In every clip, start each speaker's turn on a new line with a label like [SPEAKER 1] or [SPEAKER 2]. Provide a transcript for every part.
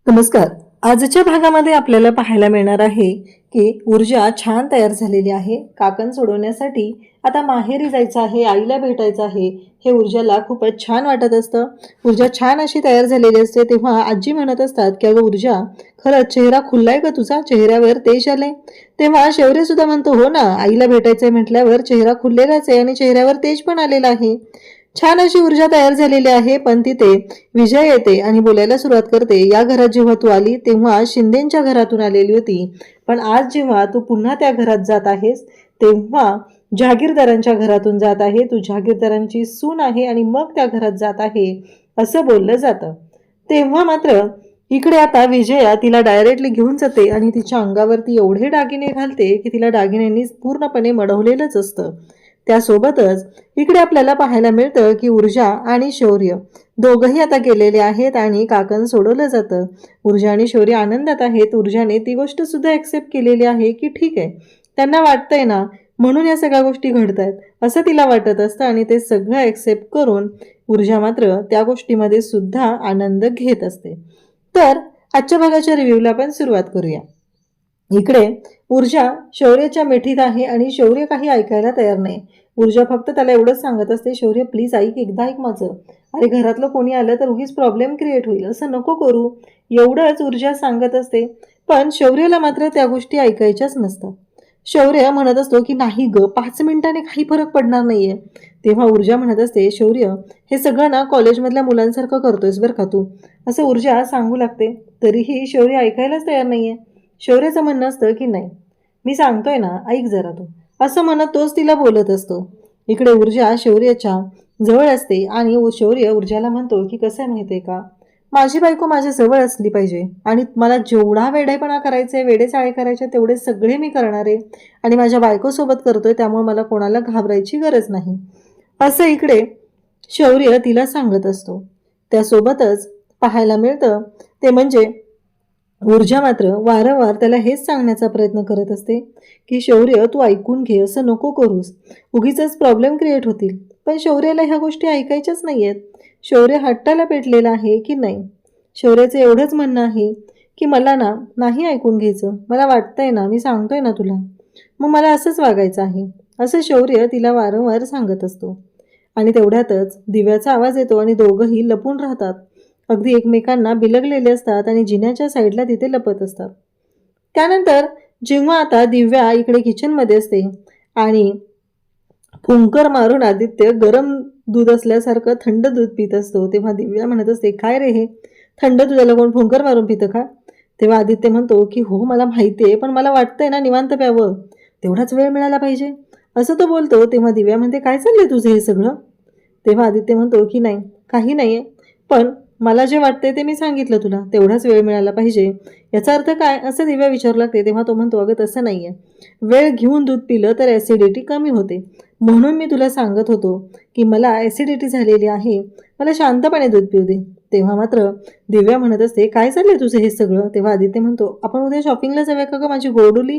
[SPEAKER 1] नमस्कार. आजच्या भागामध्ये आपल्याला पाहायला मिळणार आहे की ऊर्जा छान तयार झालेली आहे. काकण सोडवण्यासाठी आता माहेरी जायचं आहे, आईला भेटायचं आहे. हे ऊर्जाला खूपच छान वाटत असतं. ऊर्जा छान अशी तयार झालेली असते. तेव्हा आजी म्हणत असतात की अगं ऊर्जा, खरंच चेहरा खुललाय का तुझा? चेहऱ्यावर तेज आलंय. तेव्हा शौर्य सुद्धा म्हणतो, हो ना, आईला भेटायचंय म्हटल्यावर चेहरा खुललेलाच आहे आणि चेहऱ्यावर तेज पण आलेला आहे. छान अशी ऊर्जा तयार झालेली आहे. पण तिथे विजय येते आणि बोलायला सुरुवात करते, या घरात जेव्हा तू आली तेव्हा शिंदेच्या घरातून आलेली होती, पण आज जेव्हा तू पुन्हा त्या घरात जात आहेस तेव्हा जहागीरदारांच्या घरातून जात आहे. तू जहागीरदारांची सून आहे आणि मग त्या घरात जात आहे असं बोललं जातं. तेव्हा मात्र इकडे आता विजया तिला डायरेक्टली घेऊन जाते आणि तिच्या अंगावरती एवढे दागिने घालते की तिला दागिन्यांनी पूर्णपणे मढवलेलंच असतं. त्यासोबतच इकडे आपल्याला पाहायला मिळतं की ऊर्जा आणि शौर्य दोघंही आता गेलेले आहेत आणि काकण सोडवलं जातं. ऊर्जा आणि शौर्य आनंदात आहेत. ऊर्जाने ती गोष्ट सुद्धा ऍक्सेप्ट केलेली आहे की ठीक आहे, त्यांना वाटतंय ना म्हणून या सगळ्या गोष्टी घडतायत असं तिला वाटत असतं आणि ते सगळं ऍक्सेप्ट करून ऊर्जा मात्र त्या गोष्टीमध्ये सुद्धा आनंद घेत असते. तर आजच्या भागाच्या रिव्ह्यूला आपण सुरुवात करूया. इकडे ऊर्जा शौर्याच्या मिठीत आहे आणि शौर्य काही ऐकायला तयार नाही. ऊर्जा फक्त त्याला एवढंच सांगत असते, शौर्य प्लीज ऐक, एकदा ऐक माझं. अरे घरातलं कोणी आलं तर उगीच प्रॉब्लेम क्रिएट होईल, असं नको करू. एवढंच ऊर्जा सांगत असते. पण शौर्याला मात्र त्या गोष्टी ऐकायच्याच नसतात. शौर्य म्हणत असतो की नाही ग, 5 मिनिटांनी काही फरक पडणार नाहीये. तेव्हा ऊर्जा म्हणत असते, शौर्य हे सगळं ना कॉलेजमधल्या मुलांसारखं करतोयस बरं का तू, असं ऊर्जा सांगू लागते. तरीही शौर्य ऐकायलाच तयार नाहीये. शौर्याचं म्हणणं असतं की नाही, मी सांगतोय ना, ऐक जरा तू, असं म्हणत तोच तिला बोलत असतो. इकडे ऊर्जा शौर्याच्या जवळ असते आणि शौर्य ऊर्जाला म्हणतो की कसं आहे माहिती आहे का, माझी बायको माझ्या जवळ असली पाहिजे आणि मला जेवढा वेडेपणा करायचे, वेडेचाळे करायचे तेवढे सगळे मी करणार आहे आणि माझ्या बायकोसोबत करतोय, त्यामुळे मला कोणाला घाबरायची गरज नाही, असं इकडे शौर्य तिला सांगत असतो. त्यासोबतच पाहायला मिळतं ते म्हणजे ऊर्जा मात्र वारंवार त्याला हेच सांगण्याचा प्रयत्न करत असते की शौर्य तू ऐकून घे, असं नको करूस, उगीचच प्रॉब्लेम क्रिएट होतील. पण शौर्याला ह्या गोष्टी ऐकायच्याच नाहीयेत. शौर्य हट्टाला पेटलेला आहे की नाही. शौर्याचं एवढंच म्हणणं आहे की मला ना नाही ऐकून घ्यायचं, मला वाटतंय ना, मी सांगतोय ना तुला, मग मला असंच वागायचं आहे, असं शौर्य तिला वारंवार सांगत असतो. आणि तेवढ्यातच दिव्याचा आवाज येतो आणि दोघंही लपून राहतात. अगदी एकमेकांना बिलगलेले असतात आणि जिन्याच्या साईडला तिथे लपत असतात. त्यानंतर जेव्हा आता दिव्या इकडे किचनमध्ये असते आणि फुंकर मारून आदित्य गरम दूध असल्यासारखं थंड दूध पित असतो, तेव्हा दिव्या म्हणत असते, काय रे हे थंड दुधाला कोण फुंकर मारून पितं का? तेव्हा आदित्य म्हणतो की हो मला माहिती आहे, पण मला वाटतंय ना निवांत प्यावं, तेवढाच वेळ मिळाला पाहिजे, असं तो बोलतो. तेव्हा दिव्या म्हणते, काय चाललंय तुझं हे सगळं? तेव्हा आदित्य म्हणतो की नाही, काही नाहीये, पण मला जे वाटतंय ते मी सांगितलं तुला, तेवढाच वेळ मिळाला पाहिजे, याचा अर्थ काय, असं दिव्या विचारू लागते. तेव्हा तो म्हणतो, अगं तसं नाहीये, वेळ घेऊन दूध पिलं तर ॲसिडिटी कमी होते, म्हणून मी तुला सांगत होतो की मला ॲसिडिटी झालेली आहे, मला शांतपणे दूध पिऊ दे. तेव्हा मात्र दिव्या म्हणत असते, काय चाललंय तुझं हे सगळं? तेव्हा आदित्य म्हणतो, आपण उद्या शॉपिंगला जाऊया का गं माझी गोडुली,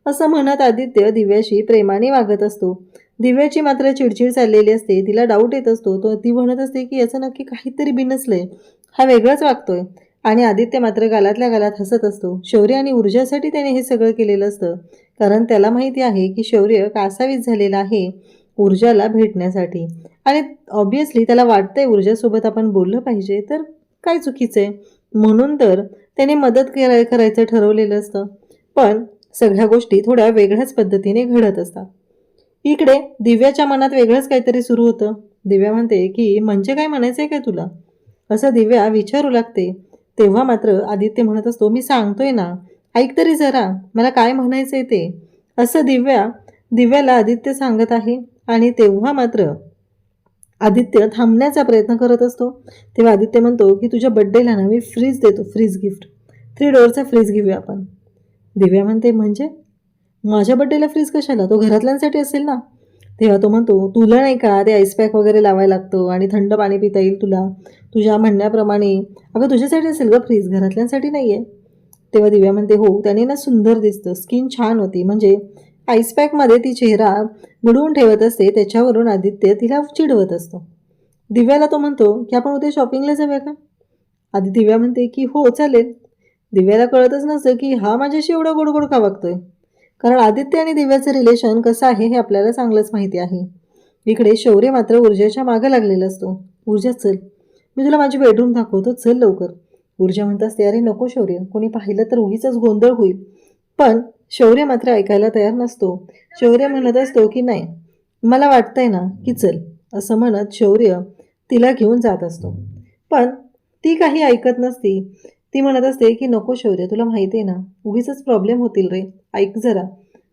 [SPEAKER 1] असं म्हणत आदित्य दिव्याशी प्रेमाने वागत असतो. दिव्याची मात्र चिडचिड चाललेली असते. तिला डाऊट येत असतो. तो ती म्हणत असते की याचं नक्की काहीतरी बिनसलंय, हा वेगळाच वागतोय. आणि आदित्य मात्र गालातल्या गालात हसत असतो. शौर्य आणि ऊर्जासाठी त्याने हे सगळं केलेलं असतं, कारण त्याला माहिती आहे की शौर्य कासावीस झालेला आहे ऊर्जाला भेटण्यासाठी आणि ऑब्विसली त्याला वाटतंय ऊर्जासोबत आपण बोललं पाहिजे, तर काय चुकीचं आहे, म्हणून तर त्याने मदत करायचं ठरवलेलं असतं. पण सगळ्या गोष्टी थोड्या वेगळ्याच पद्धतीने घडत असतात. इकडे दिव्याच्या मनात वेगळंच काहीतरी सुरू होतं. दिव्या म्हणते की म्हणजे काय म्हणायचंय काय तुला, असं दिव्या विचारू लागते. तेव्हा मात्र आदित्य म्हणत असतो, मी सांगतोय ना, ऐक तरी जरा, मला काय म्हणायचंय ते, असं दिव्याला आदित्य सांगत आहे. आणि तेव्हा मात्र आदित्य थांबण्याचा प्रयत्न करत असतो. तेव्हा आदित्य म्हणतो की तुझ्या बड्डेला ना मी फ्रीज देतो, फ्रीज गिफ्ट, 3 डोअरचा फ्रीज घेऊया आपण. दिव्या म्हणते, म्हणजे माझ्या बड्डेला फ्रीज कशाला, तो घरातल्यांसाठी असेल ना. तेव्हा तो म्हणतो, तुला नाही का ते आईसपॅक वगैरे लावायला लागतो आणि थंड पाणी पिता येईल तुला, तुझ्या म्हणण्याप्रमाणे. अगं तुझ्यासाठी असेल ग फ्रीज, घरातल्यांसाठी नाही आहे. तेव्हा दिव्या म्हणते, हो त्याने ना सुंदर दिसतं, स्किन छान होती, म्हणजे आईसपॅकमध्ये ती चेहरा बुडवून ठेवत असते, त्याच्यावरून आदित्य तिला चिडवत असतो. दिव्याला तो म्हणतो की आपण उद्या शॉपिंगला जाऊया का. आधी दिव्या म्हणते की हो चालेल, दिव्याला कळतच नसतं की हा माझ्याशी एवढा गोड गोड का वागतोय. कारण आदित्य आणि दिव्याचं रिलेशन कसं आहे हे आपल्याला चांगलंच माहिती आहे. इकडे शौर्य मात्र ऊर्जाच्या मागं लागलेला असतो. ऊर्जा चल, मी तुला माझी बेडरूम दाखवतो, चल लवकर. ऊर्जा म्हणत असते, अरे नको शौर्य, कोणी पाहिलं तर उगीचच गोंधळ होईल. पण शौर्य मात्र ऐकायला तयार नसतो. शौर्य म्हणत असतो की नाही, मला वाटतंय ना की चल, असं म्हणत शौर्य तिला घेऊन जात असतो. पण ती काही ऐकत नसती. ती म्हणत असते की नको शौर्य, तुला माहिती आहे ना, उगीचच प्रॉब्लेम होतील रे, ऐक जरा,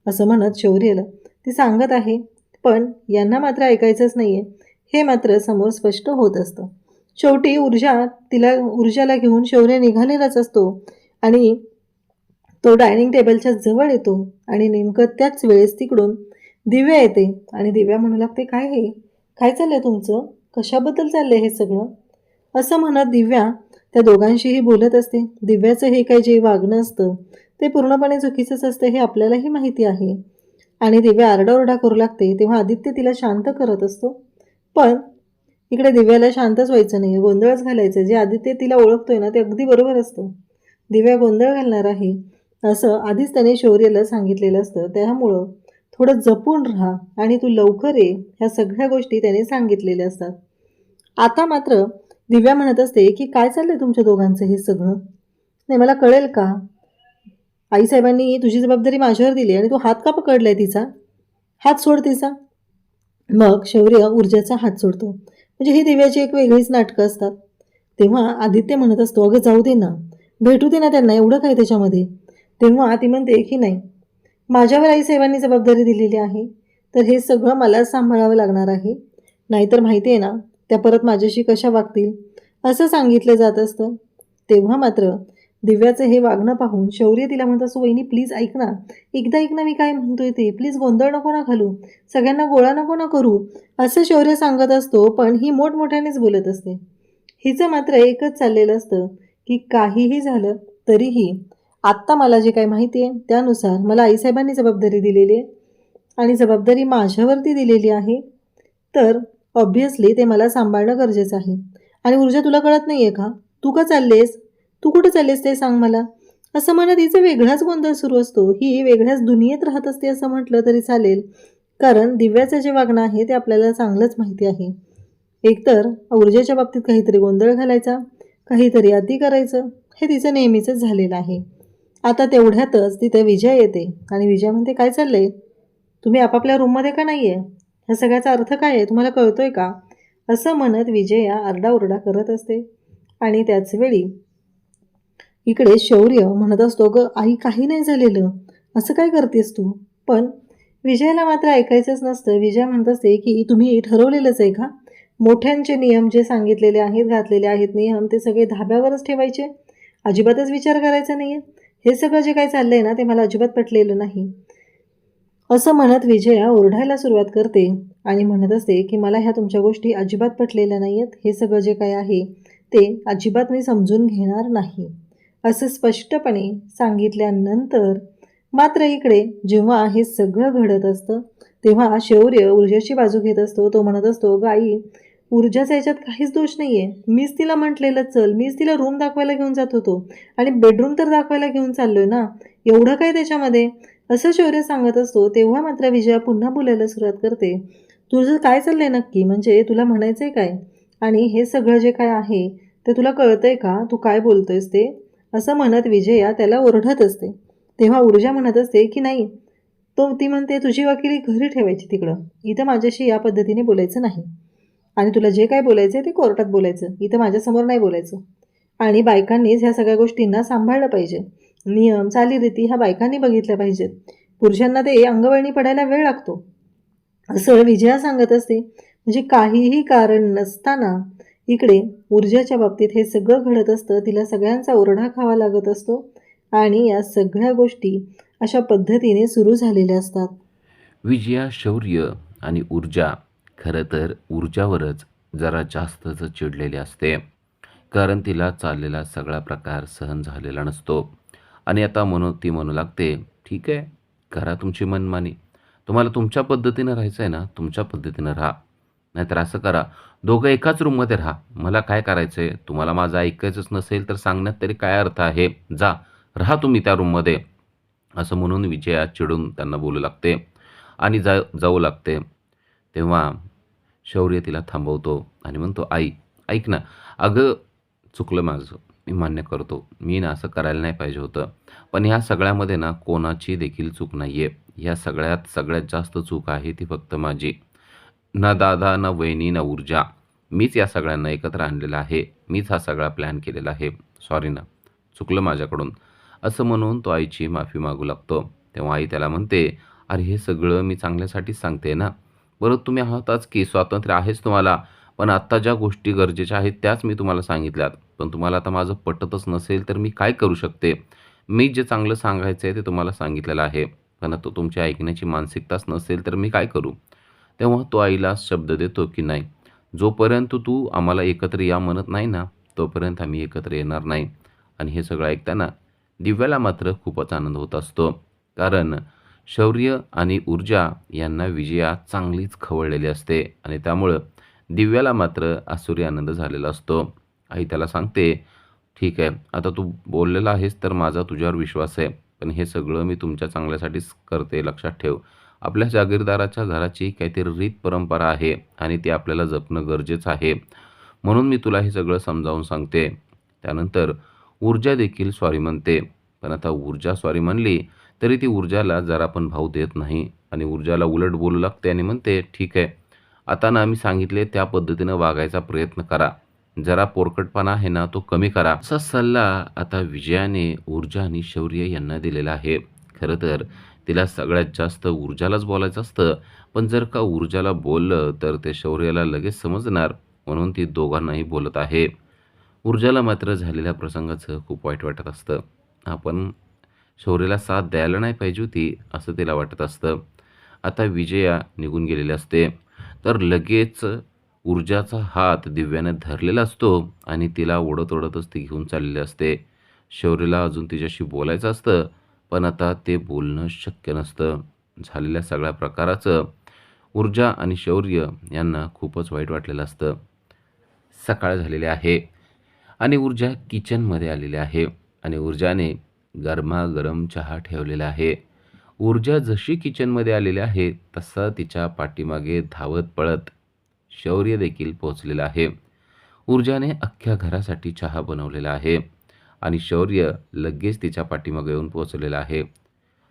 [SPEAKER 1] असं म्हणत शौर्यला ती सांगत आहे. पण यांना मात्र ऐकायचंच नाहीये हे मात्र समोर स्पष्ट होत असतं. शेवटी ऊर्जाला घेऊन शौर्य निघालेलाच असतो आणि तो डायनिंग टेबलच्या जवळ येतो आणि नेमकं त्याच वेळेस तिकडून दिव्या येते आणि दिव्या म्हणू लागते, काय हे, काय चाललंय तुमचं, कशाबद्दल चाललंय हे सगळं, असं म्हणत दिव्या त्या दोघांशीही बोलत असते. दिव्याचं हे काही जे वागणं असतं ते पूर्णपणे चुकीचंच असतं हे आपल्यालाही माहिती आहे. आणि दिव्या आरडाओरडा करू लागते तेव्हा आदित्य तिला शांत करत असतो. पण इकडे दिव्याला शांतच व्हायचं नाही, गोंधळच घालायचं. जे आदित्य तिला ओळखतोय ना ते अगदी बरोबर असतं. दिव्या गोंधळ घालणार आहे असं आधीच त्याने शौर्यला सांगितलेलं असतं. त्यामुळं थोडं जपून राहा आणि तू लवकर ये, ह्या सगळ्या गोष्टी त्याने सांगितलेल्या असतात. आता मात्र दिव्या म्हणत असते की काय चाललंय तुमच्या दोघांचं हे सगळं, नाही मला कळेल का, आईसाहेबांनी तुझी जबाबदारी माझ्यावर दिली आणि तू हात का पकडलाय तिचा, हात सोड तिचा. मग शौर्य ऊर्जाचा हात सोडतो. म्हणजे ही दिव्याची एक वेगळीच नाटकं असतात. तेव्हा आदित्य म्हणत असतो, अगं जाऊ दे ना, भेटू दे ना त्यांना, एवढं काय त्याच्यामध्ये. तेव्हा ती म्हणते की नाही, माझ्यावर आईसाहेबांनी जबाबदारी दिलेली आहे तर हे सगळं मलाच सांभाळावं लागणार आहे, नाहीतर माहिती आहे ना त्या परत माझ्याशी कशा वागतील, असं सांगितलं जात असतं. तेव्हा मात्र दिव्याचं हे वागणं पाहून शौर्य तिला म्हणत असतो, वहिनी प्लीज ऐक ना, एकदा ऐक ना मी काय म्हणतोय ते, प्लीज गोंधळ नको ना घालू, सगळ्यांना गोळा नको ना करू, असं शौर्य सांगत असतो. पण ही मोठमोठ्यानेच बोलत असते. हिचं मात्र एकच चाललेलं असतं की काहीही झालं तरीही आत्ता मला जे काही माहिती आहे त्यानुसार मला आईसाहेबांनी जबाबदारी दिलेली आहे आणि जबाबदारी माझ्यावरती दिलेली आहे, तर ऑब्व्हियसली ते मला सांभाळणं गरजेचं आहे. आणि ऊर्जा तुला कळत नाही आहे का, तू का चाललेस, तू कुठं चाललेस ते सांग मला, असं म्हणत हिचा वेगळाच गोंधळ सुरू असतो. ही वेगळ्याच दुनियेत राहत असते असं म्हटलं तरी चालेल, कारण दिव्याचं जे वागणं आहे ते आपल्याला चांगलंच माहिती आहे. एकतर ऊर्जेच्या बाबतीत काहीतरी गोंधळ घालायचा, काहीतरी अति करायचं, हे तिचं नेहमीचंच झालेलं आहे. आता तेवढ्यातच तिथे विजय येते आणि विजय म्हणते, काय चाललंय, तुम्ही आपापल्या रूममध्ये का नाही आहे, ह्या सगळ्याचा अर्थ काय आहे तुम्हाला कळतोय का, असं म्हणत विजया आरडाओरडा करत असते. आणि त्याचवेळी इकडे शौर्य म्हणत असतो, ग आई काही नाही झालेलं, असं काय करतेस तू. पण विजयाला मात्र ऐकायचंच नसतं. विजय म्हणत असते की तुम्ही ठरवलेलंच आहे का, मोठ्यांचे नियम जे सांगितलेले आहेत, घातलेले आहेत नियम, ते सगळे धाब्यावरच ठेवायचे, अजिबातच विचार करायचा नाही आहे, हे सगळं जे काही चाललंय ना ते मला अजिबात पटलेलं नाही, असं म्हणत विजया ओरडायला सुरुवात करते आणि म्हणत असते की मला ह्या तुमच्या गोष्टी अजिबात पटलेल्या नाही आहेत, हे सगळं जे काय आहे ते अजिबात मी समजून घेणार नाही, असं स्पष्टपणे सांगितल्यानंतर मात्र इकडे जेव्हा हे सगळं घडत असतं तेव्हा शौर्य ऊर्जाची बाजू घेत असतो. तो म्हणत असतो, गाई ऊर्जाचा याच्यात काहीच दोष नाही आहे, मीच तिला म्हटलेलं चल, मीच तिला रूम दाखवायला घेऊन जात होतो आणि बेडरूम तर दाखवायला घेऊन चाललोय ना, एवढं काय त्याच्यामध्ये, असं शौर्य सांगत असतो. तेव्हा मात्र विजया पुन्हा बोलायला सुरुवात करते, तुझं काय चाललंय नक्की, म्हणजे तुला म्हणायचंय काय, आणि हे सगळं जे काय आहे ते तुला कळतंय का, तू काय बोलतोयस ते, असं म्हणत विजया त्याला ओरडत असते. तेव्हा ऊर्जा म्हणत असते की नाही, ती म्हणते तुझी वकिली घरी ठेवायची तिकडं, इथं माझ्याशी या पद्धतीने बोलायचं नाही आणि तुला जे काय बोलायचं ते कोर्टात बोलायचं, इथं माझ्यासमोर नाही बोलायचं. आणि बायकांनीच ह्या सगळ्या गोष्टींना सांभाळलं पाहिजे, नियम चालीरीती ह्या बायकांनी बघितल्या पाहिजेत, पुरुषांना ते अंगवळणी पडायला वेळ लागतो, असं विजया सांगत असते. म्हणजे काहीही कारण नसताना इकडे ऊर्जाच्या बाबतीत हे सगळं घडत असतं. तिला सगळ्यांचा ओरडा खावा लागत असतो आणि या सगळ्या गोष्टी अशा पद्धतीने सुरू झालेल्या असतात.
[SPEAKER 2] विजया, शौर्य आणि ऊर्जा खरं तर ऊर्जावरच जरा जास्तच चिडलेली असते. कारण तिला चाललेला सगळा प्रकार सहन झालेला नसतो आणि आता ती म्हणू लागते, ठीक आहे, करा तुमची मनमानी. तुम्हाला तुमच्या पद्धतीनं राहायचं आहे ना, तुमच्या पद्धतीनं राहा. नाहीतर असं करा, दोघं एकाच रूममध्ये राहा. मला काय करायचंय? तुम्हाला माझं ऐकायचंच नसेल तर सांगण्यात तरी काय अर्थ आहे? जा, राहा तुम्ही त्या रूममध्ये." असं म्हणून विजया चिडून त्यांना बोलू लागते आणि जाऊ लागते. तेव्हा शौर्य तिला थांबवतो आणि म्हणतो, "आई, ऐक ना. अगं, चुकलं माझं. मी मान्य करतो. मी ना असं करायला नाही पाहिजे होतं. पण ह्या सगळ्यामध्ये ना कोणाची देखील चूक नाहीये. ह्या सगळ्यात सगळ्यात जास्त चूक आहे ती फक्त माझी. ना दादा, ना वहिनी, ना ऊर्जा. मीच या सगळ्यांना एकत्र आणलेलं आहे. मीच हा सगळा प्लॅन केलेला आहे. सॉरी ना. चुकलं माझ्याकडून." असं म्हणून तो आईची माफी मागू लागतो. तेव्हा आई त्याला म्हणते, "अरे, हे सगळं मी चांगल्यासाठीच सांगते ना. बरं, तुम्ही आहातच की स्वातंत्र्य आहेच तुम्हाला. पण आत्ता ज्या गोष्टी गरजेच्या आहेत त्याच मी तुम्हाला सांगितल्यात. पण तुम्हाला आता माझं पटतच नसेल तर मी काय करू शकते? मी जे चांगलं सांगायचं आहे ते तुम्हाला सांगितलेलं आहे. पण आता तुमची ऐकण्याची मानसिकताच नसेल तर मी काय करू?" तेव्हा तो आईला शब्द देतो, की "नाही, जोपर्यंत तू आम्हाला एकत्र या म्हणत नाही ना, तोपर्यंत आम्ही एकत्र येणार नाही." आणि हे सगळं ऐकताना दिव्याला मात्र खूपच आनंद होत असतो. कारण शौर्य आणि ऊर्जा यांना विजया चांगलीच खवळलेली असते आणि त्यामुळं दिव्याला मात्र आसुरी आनंद झालेला असतो. आई त्याला सांगते, "ठीक आहे, आता तू बोललेला आहेस तर माझा तुझ्यावर विश्वास आहे. पण हे सगळं मी तुमच्या चांगल्यासाठीच करते, लक्षात ठेव. आपल्या जागीरदाराच्या घराची काहीतरी रीत परंपरा आहे आणि ती आपल्याला जपणं गरजेचं आहे. म्हणून मी तुला हे सगळं समजावून सांगते." त्यानंतर ऊर्जा देखील सॉरी म्हणते. पण आता ऊर्जा सॉरी म्हणली तरी ती ऊर्जाला जरा पण भाव देत नाही आणि ऊर्जाला उलट बोलू लागते आणि म्हणते, "ठीक आहे, आता ना मी सांगितले त्या पद्धतीनं वागायचा प्रयत्न करा. जरा पोरकटपणा आहे ना तो कमी करा." असा सल्ला आता विजयाने ऊर्जा आणि शौर्य यांना दिलेला आहे. खरं तर तिला सगळ्यात जास्त ऊर्जालाच बोलायचं असतं. पण जर का ऊर्जाला बोललं तर ते शौर्याला लगेच समजणार, म्हणून ती दोघांनाही बोलत आहे. ऊर्जाला मात्र झालेल्या प्रसंगाचं खूप वाईट वाटत असतं. आपण शौर्याला साथ द्यायला नाही पाहिजे होती, असं तिला वाटत असतं. आता विजया निघून गेलेली असते. तर लगेच ऊर्जाचा हात दिव्याने धरलेला असतो आणि तिला ओढत-ओढतच ती घेऊन चाललेली असते. शौर्यला अजून तिच्याशी बोलायचं असतं, पण आता ते बोलणं शक्य नसतं. झालेल्या सगळ्या प्रकाराचं ऊर्जा आणि शौर्य यांना खूपच वाईट वाटलेलं असतं. सकाळ झालेली आहे आणि ऊर्जा किचनमध्ये आलेली आहे आणि ऊर्जाने गरमागरम चहा ठेवलेला आहे. ऊर्जा जशी किचनमध्ये आलेली आहे, तसा तिच्या पाठीमागे धावत पळत शौर्य देखील पोहोचलेला आहे. ऊर्जाने अख्ख्या घरासाठी चहा बनवलेला आहे आणि शौर्य लगेच तिच्या पाठीमागे येऊन पोहोचलेला आहे.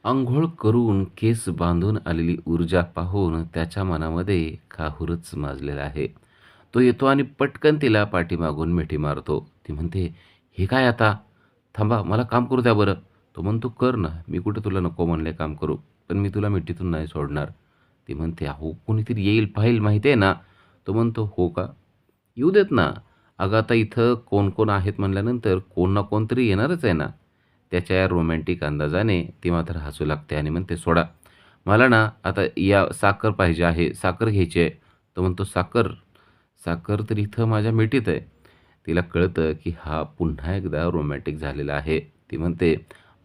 [SPEAKER 2] अंघोळ करून केस बांधून आलेली ऊर्जा पाहून त्याच्या मनामध्ये काहूरच माजलेला आहे. तो येतो आणि पटकन तिला पाठीमागून मिठी मारतो. ती म्हणते, "हे काय आता? थांबा, मला काम करू द्या बरं." तो म्हणतो, "कर ना, मी कुठे तुला नको म्हणले काम करू, पण मी तुला मिठीतून नाही सोडणार." ती म्हणते, "अहो, कोणीतरी येईल पाहील माहिती आहे ना." तो म्हणतो, "हो का? येऊ देत ना. अगं, आता इथं कोण-कोण आहेत म्हणल्यानंतर कोण ना कोणतरी येणारच आहे ना." त्याच्या या रोमॅन्टिक अंदाजाने ती मात्र हसू लागते आणि म्हणते, "सोडा. मला ना आता या साखर पाहिजे आहे, साखर घ्यायची आहे." तो म्हणतो, "साखर? साखर तर इथं माझ्या मिठीत आहे." तिला कळतं की हा पुन्हा एकदा रोमॅन्टिक झालेला आहे. ती म्हणते,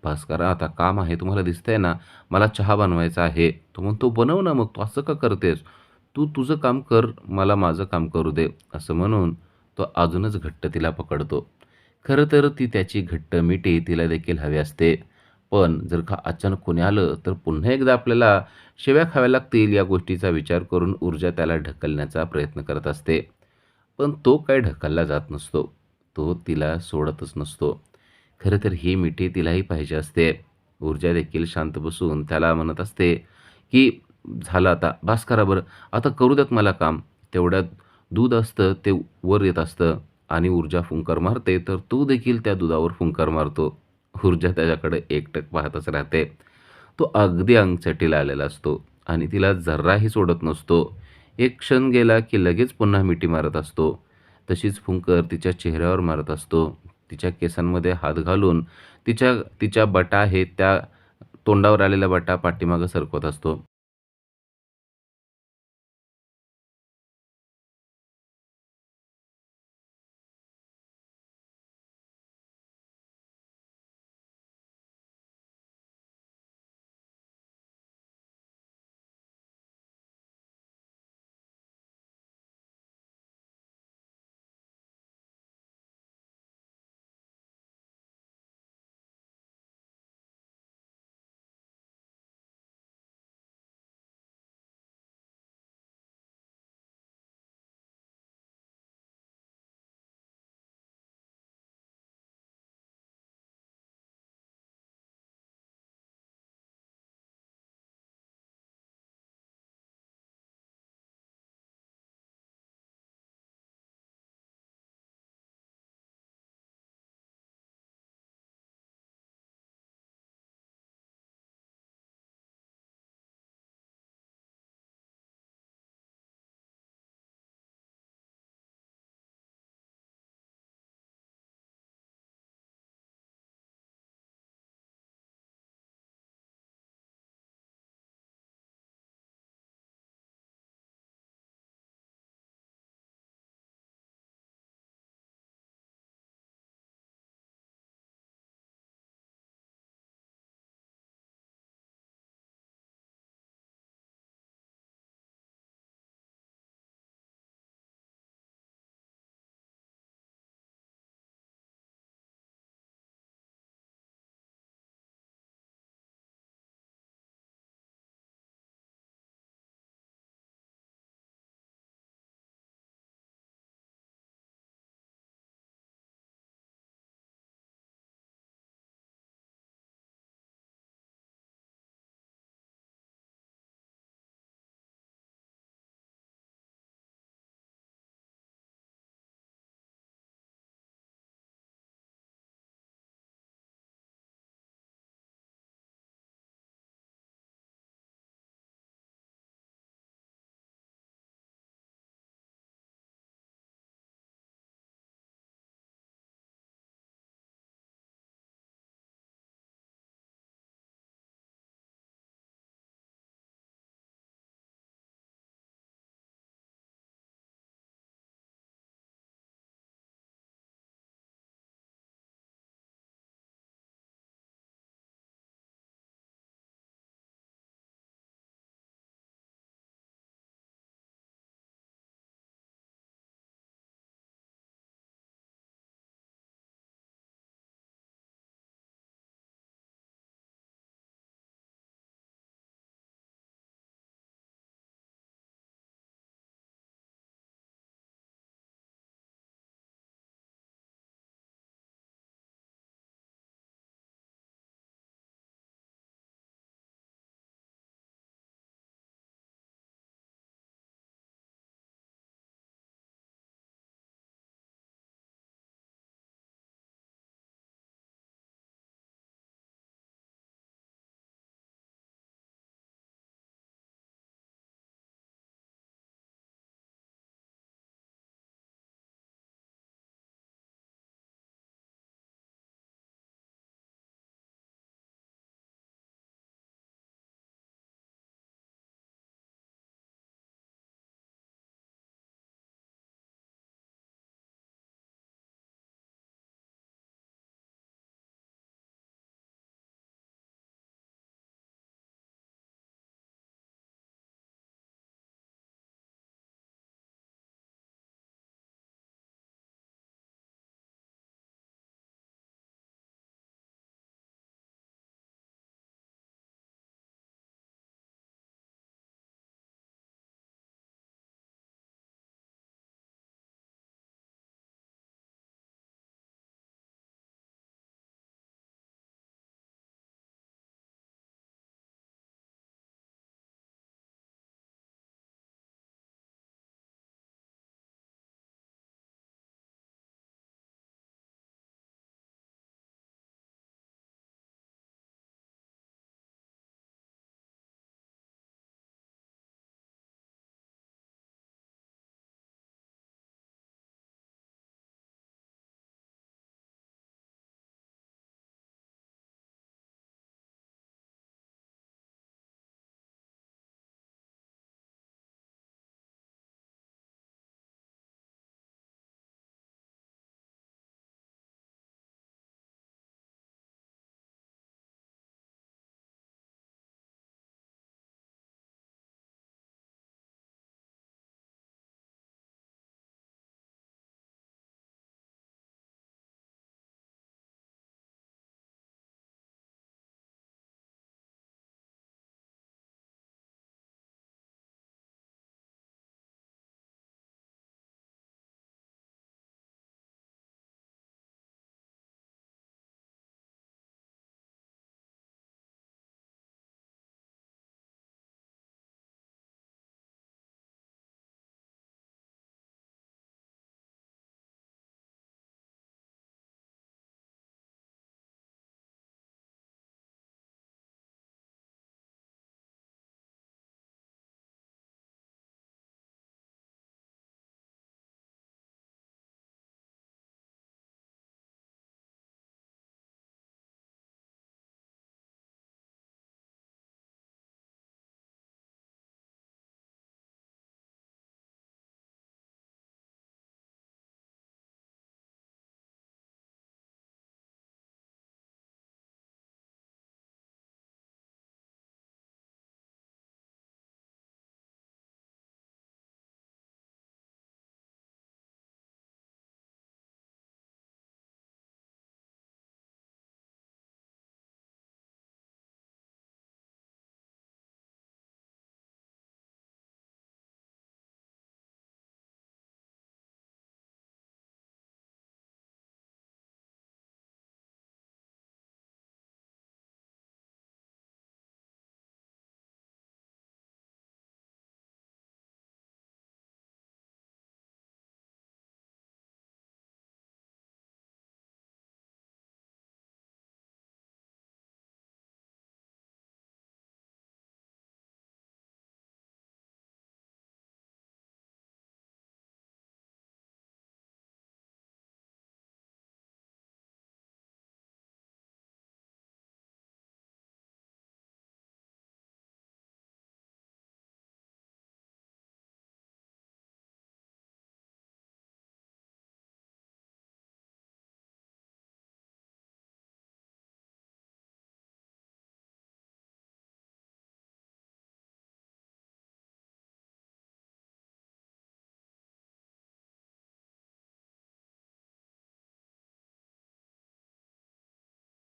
[SPEAKER 2] "बस करा आता, काम आहे तुम्हाला दिसतंय ना, मला चहा बनवायचा आहे." तो म्हणतो, "बनव ना मग, तू असं का करतेस? तू तुझं काम कर, मला माझं काम करू दे." असं म्हणून तो अजूनच घट्ट तिला पकडतो. खरं तर ती त्याची घट्ट मिठी तिला देखील हवी असते. पण जर का अचानक कोणी आलं तर पुन्हा एकदा आपल्याला शिव्या खाव्या लागतील या गोष्टीचा विचार करून ऊर्जा त्याला ढकलण्याचा प्रयत्न करत असते. पण तो काही ढकलला जात नसतो. तो तिला सोडतच नसतो. खरं तर ही मिठी तिलाही पाहिजे असते. ऊर्जा देखील शांत बसून त्याला म्हणत असते, की "झालं आता, बास करा बरं. आता करू द्यात मला काम." तेवढ्यात दूध असतं ते वर येत असतं आणि ऊर्जा फुंकर मारते, तर तो देखील त्या दुधावर फुंकर मारतो. ऊर्जा त्याच्याकडे एकटक पाहतच राहते. तो अगदी अंगचटीला आलेला असतो आणि तिला जराही सोडत नसतो. एक क्षण गेला की लगेच पुन्हा मिठी मारत असतो. तशीच फुंकर तिच्या चेहऱ्यावर मारत असतो. तिच्या केसांमध्ये हात घालून तिच्या तिच्या बटा आहेत त्या तोंडावर आलेल्या बटा पाठीमागे सरकवत असतो.